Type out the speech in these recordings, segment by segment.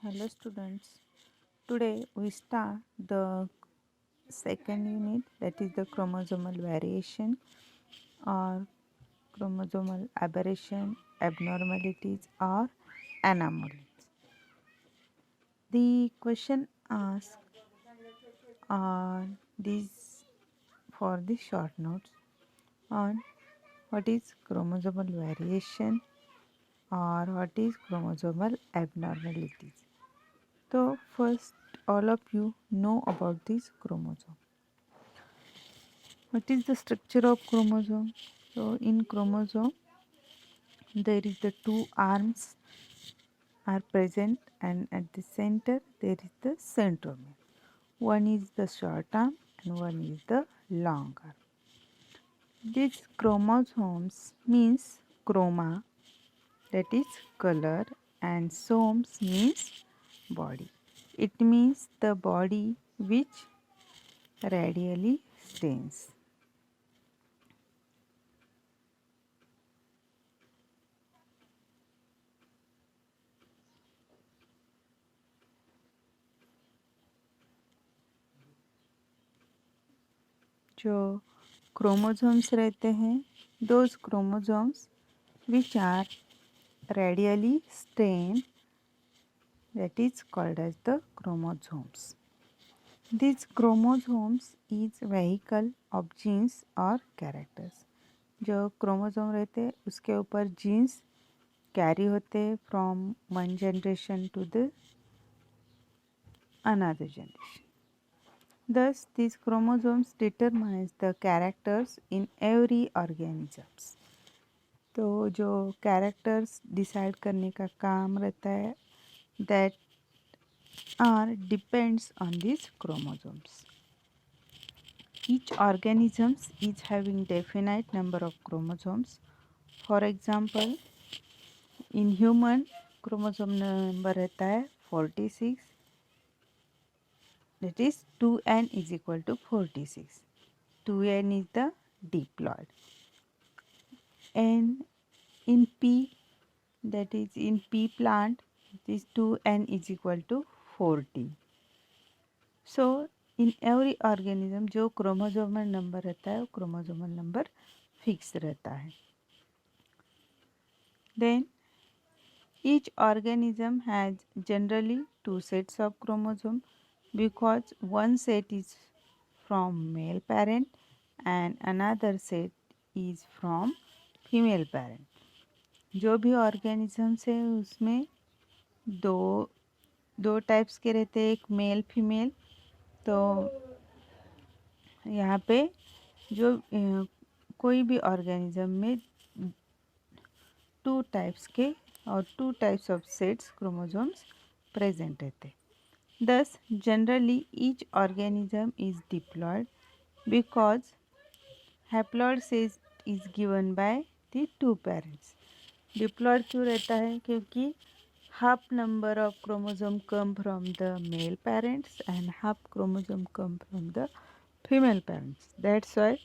Hello students. Today we start the second unit, that is the chromosomal variation or chromosomal aberration, abnormalities or anomalies. The question asked are these for the short notes on what is chromosomal variation or what is chromosomal abnormalities. So first all of you know about this chromosome. What is the structure of chromosome? So in chromosome there is the two arms are present, and at the center there is the centromere. One is the short arm and one is the long arm. These chromosomes means chroma, that is color, and somes means body. It means the body which radially stands. जो chromosomes रहते हैं, those chromosomes which are radially strained, that is called as the chromosomes. These chromosomes is vehicle of genes or characters. जो chromosome रहते हैं उसके ऊपर genes carry होते हैं from one generation to the another generation. Thus, these chromosomes determines the characters in every organisms. तो जो characters decide करने का काम रहता है that are depends on this chromosomes. Each organism is having definite number of chromosomes. For example, in human chromosome number रहता है 46, that is 2n is equal to 46. 2n is the diploid. And in P, that is in P plant, this 2n is equal to 40. So in every organism जो chromosomal number रहता है वो chromosomal number fix रहता है. Then each organism has generally two sets of chromosome because one set is from male parent and another set is from female parent. जो भी organisms है उसमें दो दो टाइप्स के रहते हैं, एक मेल फीमेल. तो यहाँ पे जो कोई भी ऑर्गेनिज्म में टू टाइप्स के और two types of sets chromosomes present रहते. Thus, generally each organism is diploid because haploid set is given by the two parents. Diploid क्यों रहता है? क्योंकि half number of chromosome come from the male parents and half chromosome come from the female parents. That's why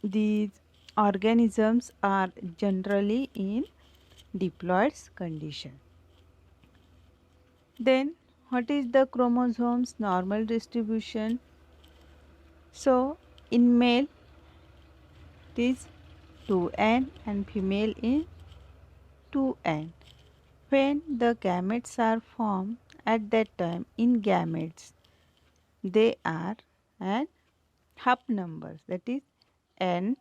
these organisms are generally in diploid condition. Then what is the chromosomes normal distribution? So in male it is 2n and female in 2n. When the gametes are formed at that time, in gametes they are at half numbers, that is n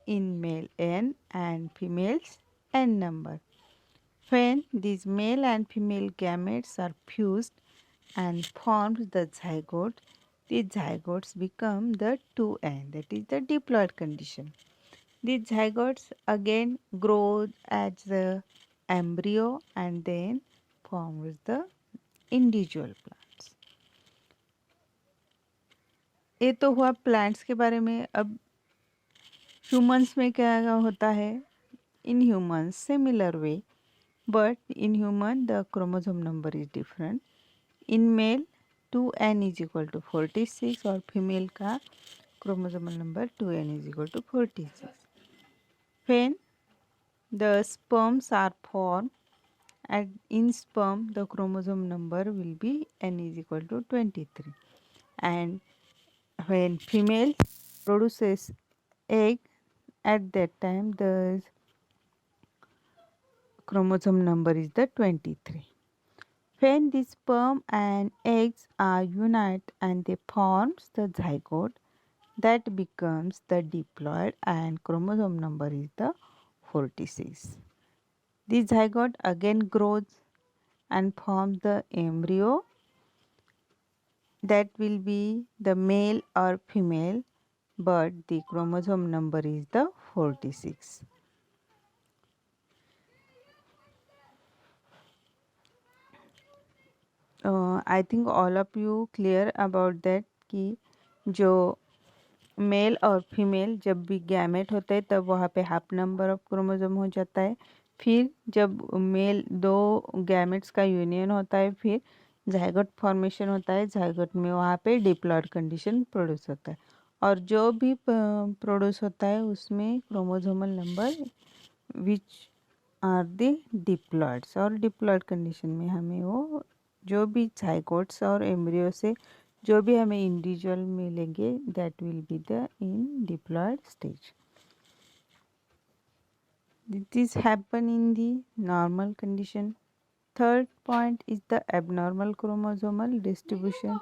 in male n and females n number. When these male and female gametes are fused and forms the zygote, the zygotes become the 2n, that is the diploid condition. The zygotes again grow as the embryo and then forms the individual plants. ये तो हुआ plants के बारे में. अब humans में क्या होता है? In humans similar way, but in human the chromosome number is different. In male 2n is equal to 46 और फीमेल का chromosomal number 2n is equal to 46. When the sperms are formed in sperm the chromosome number will be n is equal to 23, and when female produces egg, at that time the chromosome number is the 23. When the sperm and eggs are unite and they forms the zygote, that becomes the diploid and chromosome number is the 46. The zygote again grows and forms the embryo, that will be the male or female, but the chromosome number is the 46. I think all of you clear about that कि जो mail और female जब भी gamete होते हैं तब वहाँ पे हाफ नंबर ऑफ क्रोमोसोम हो जाता है। फिर जब मेल दो गैमेट्स का यूनियन होता है फिर जाइगोट फॉर्मेशन होता है। जाइगोट में वहाँ पे डिप्लॉयड कंडीशन प्रोड्यूस होता है और जो भी प्रोड्यूस होता है उसमें chromosomal number which are the diploids, और डिप्लॉयड कंडीशन में हमें वो जो भी जाइगोट्स और एम्ब्रियो से जो भी हमें इंडिविजुअल मिलेंगे that will be the in diploid stage. This happen in the normal condition. Third point is the abnormal chromosomal distribution.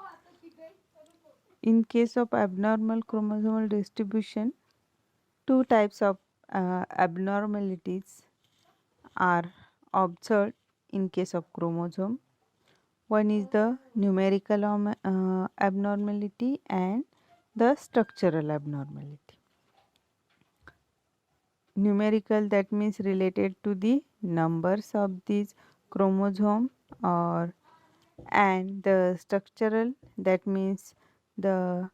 In case of abnormal chromosomal distribution, two types of abnormalities are observed in case of chromosome. One is the numerical abnormality and the structural abnormality. Numerical, that means related to the numbers of these chromosome, or and the structural, that means the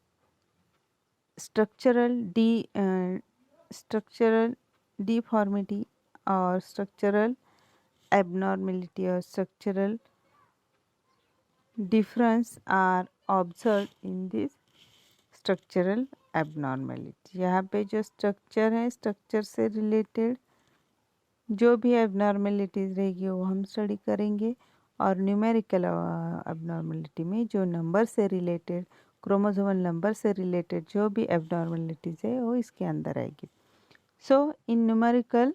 structural deformity or structural abnormality or structural difference are observed in this structural abnormality. यहाँ पे जो structure है, structure से related जो भी abnormalities रहेगी वो हम स्टडी करेंगे, और न्यूमेरिकल एबनॉर्मेलिटी में जो नंबर से रिलेटेड, क्रोमोसोमल नंबर से रिलेटेड जो भी एबनॉर्मेलिटीज़ है वो इसके अंदर आएगी. So in numerical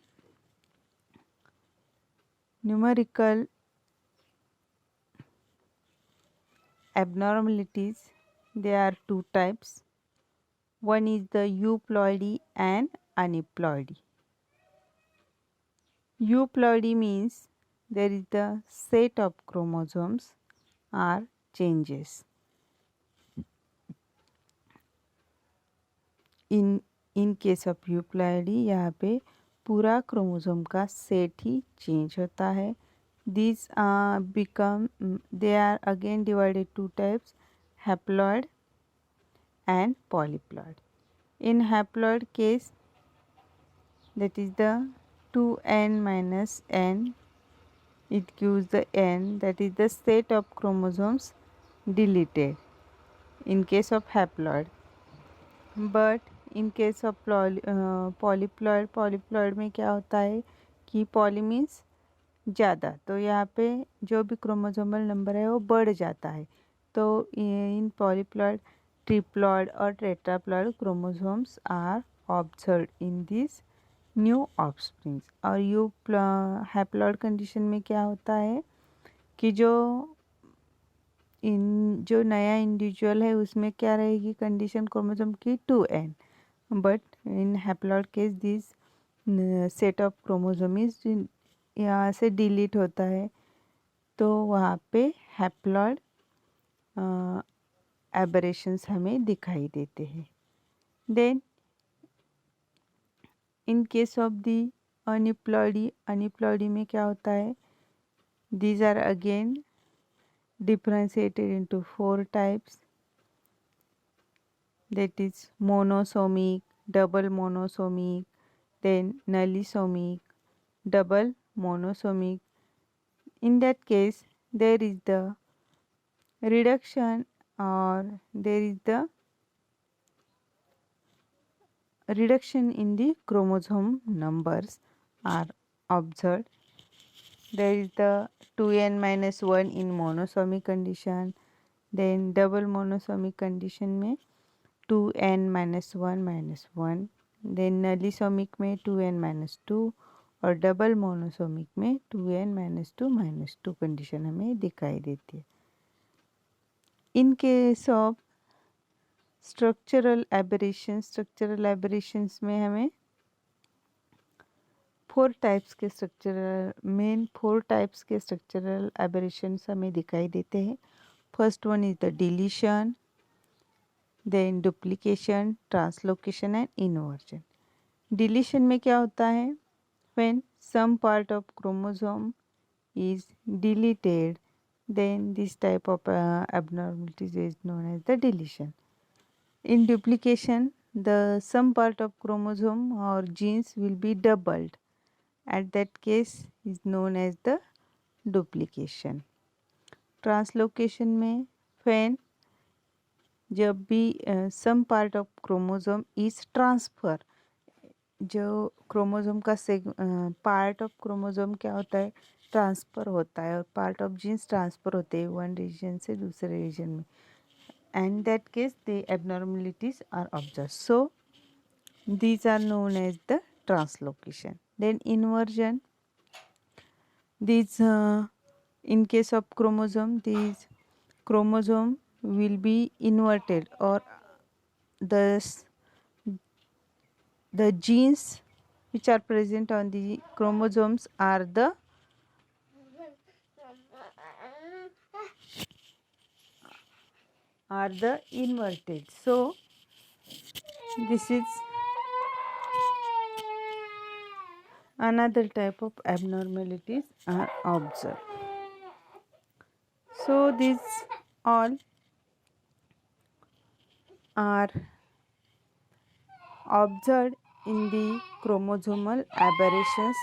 abnormalities, there are two types. One is the euploidy and aneuploidy. Euploidy means there is the set of chromosomes are changes. In case of euploidy, यहाँ पे पूरा क्रोमोसोम का सेट ही change होता है. These they are again divided two types, haploid and polyploid. In haploid case, that is the 2n minus n, it gives the n, that is the set of chromosomes deleted in case of haploid. But in case of polyploid में क्या होता है कि poly means ज़्यादा, तो यहाँ पे जो भी क्रोमोसोमल नंबर है वो बढ़ जाता है. तो इन पॉलीप्लॉइड, ट्रिप्लॉइड और tetraploid chromosomes are observed in this new offsprings. और हैप्लॉइड कंडीशन में क्या होता है कि जो नया इंडिविजुअल है उसमें क्या रहेगी कंडीशन क्रोमोसोम की 2n, but in haploid case this set of chromosome is यहाँ से डिलीट होता है, तो वहाँ पे हैप्लॉइड एबरेशंस हमें दिखाई देते हैं. Then in case of the aneuploidy में क्या होता है, these are again differentiated into 4 types, that is monosomic, double monosomic, then nullisomic, double monosomic. In that case there is the reduction, or there is the reduction in the chromosome numbers are observed. there is the 2n minus 1 in monosomy condition. Then double monosomy condition में 2n minus 1 minus 1. then नलीसोमिक में 2n minus 2 और double monosomic में 2n minus 2 minus 2 condition हमें दिखाई देती है. In case of structural aberrations में हमें फोर टाइप्स के स्ट्रक्चरल एबरेशंस हमें दिखाई देते हैं. First one is the deletion, then duplication, translocation and inversion. Deletion में क्या होता है? When some part of chromosome is deleted, then this type of abnormalities is known as the deletion. In duplication, the some part of chromosome or genes will be doubled. At that case is known as the duplication. Translocation में when जब भी some part of chromosome is transfer, जो chromosome का part of chromosome क्या होता है? Transfer होता है. और पार्ट ऑफ जीन्स ट्रांसफ़र होते हैं वन रीजन से दूसरे रीजन में. And that case the abnormalities are observe. So these are known as the translocation. Then inversion, these in case of chromosome, these chromosome will be inverted, or the genes which are present on the chromosomes are the inverted. So this is another type of abnormalities are observed. So these all are observed in the chromosomal aberrations